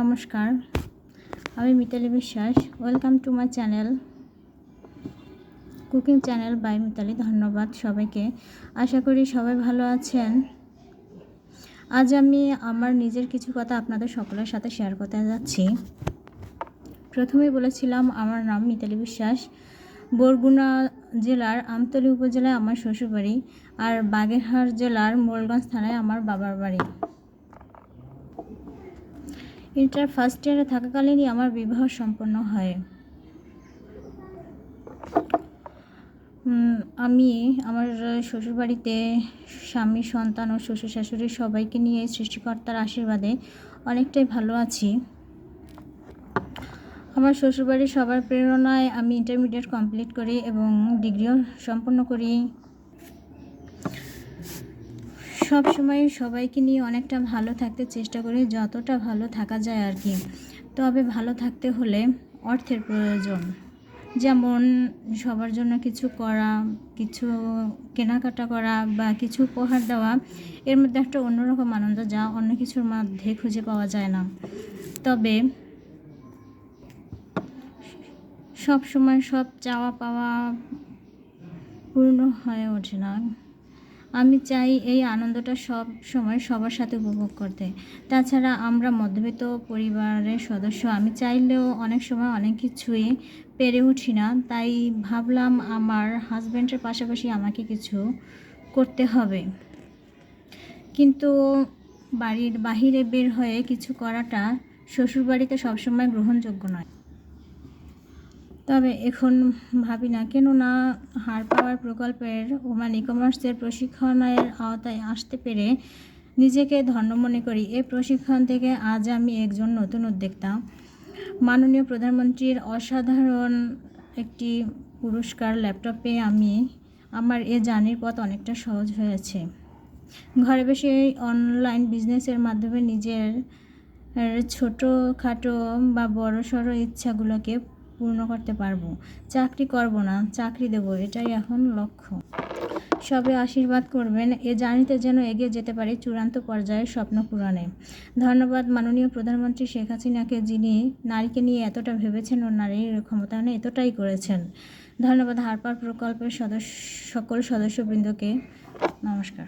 নমস্কার, আমি Mitali Biswas. Welcome to my channel, cooking channel by Mitali. ধন্যবাদ সবাইকে। আশা করি সবাই ভালো আছেন। আজ আমি আমার নিজের কিছু কথা আপনাদের সকলের সাথে শেয়ার করতে যাচ্ছি। প্রথমেই বলেছিলাম আমার নাম মিতালি বিশ্বাস। বরগুনা জেলার আমতলী উপজেলায় আমার শ্বশুরবাড়ি, আর বাগেরহাট জেলার মোড়লগঞ্জ থানায় আমার বাবার বাড়ি। ইন্টার ফার্স্ট ইয়ারে থাকাকালীনই আমার বিবাহ সম্পন্ন হয়। আমি আমার শ্বশুরবাড়িতে স্বামী, সন্তান ও শ্বশুর শাশুড়ি সবাইকে নিয়ে সৃষ্টিকর্তার আশীর্বাদে অনেকটাই ভালো আছি। আমার শ্বশুরবাড়ির সবার প্রেরণায় আমি ইন্টারমিডিয়েট কমপ্লিট করি এবং ডিগ্রিও সম্পন্ন করি। সব সময় সবাইকে নিয়ে অনেকটা ভালো থাকতে চেষ্টা করি, যতটা ভালো থাকা যায় আর কি। তবে ভালো থাকতে হলে অর্থের প্রয়োজন, যেমন সবার জন্য কিছু করা, কিছু কেনাকাটা করা বা কিছু উপহার দেওয়া, এর মধ্যে একটা অন্যরকম আনন্দ যা অন্য কিছুর মধ্যে খুঁজে পাওয়া যায় না। তবে সব সময় সব চাওয়া পাওয়া পূর্ণ হয়ে ওঠে না। আমি চাই এই আনন্দটা সব সময় সবার সাথে উপভোগ করতে। তাছাড়া আমরা মধ্যবিত্ত পরিবারের সদস্য, আমি চাইলেও অনেক সময় অনেক কিছুই পেরে উঠি না। তাই ভাবলাম আমার হাজব্যান্ডের পাশাপাশি আমাকে কিছু করতে হবে, কিন্তু বাড়ির বাহিরে বের হয়ে কিছু করাটা শ্বশুরবাড়িতে সবসময় গ্রহণযোগ্য নয়। তবে এখন ভাবি না, কেননা হার পাওয়ার প্রকল্পের ওমান ই-কমার্সের প্রশিক্ষণের আওতায় আসতে পেরে নিজেকে ধন্য মনে করি। এই প্রশিক্ষণ থেকে আজ আমি একজন নতুন উদ্যোক্তা। মাননীয় প্রধানমন্ত্রীর অসাধারণ একটি পুরস্কার ল্যাপটপ পেয়ে আমার এ জার্নির পথ অনেকটা সহজ হয়েছে। ঘরে বসে অনলাইন বিজনেসের মাধ্যমে নিজের ছোটোখাটো বা বড়সড় ইচ্ছাগুলোকে পূর্ণ করতে পারবো। চাকরি করব না, চাকরি দেব, এটাই এখন লক্ষ্য। সবে আশীর্বাদ করবেন এ জার্নিতে যেন এগিয়ে যেতে পারি চূড়ান্ত পর্যায়ের স্বপ্ন পূরণে। ধন্যবাদ মাননীয় প্রধানমন্ত্রী শেখ হাসিনাকে, যিনি নারীকে নিয়ে এতটা ভেবেছেন ও নারীর ক্ষমতায়নে এতটাই করেছেন। ধন্যবাদ হারপার প্রকল্পের সকল সদস্যবৃন্দকে। নমস্কার।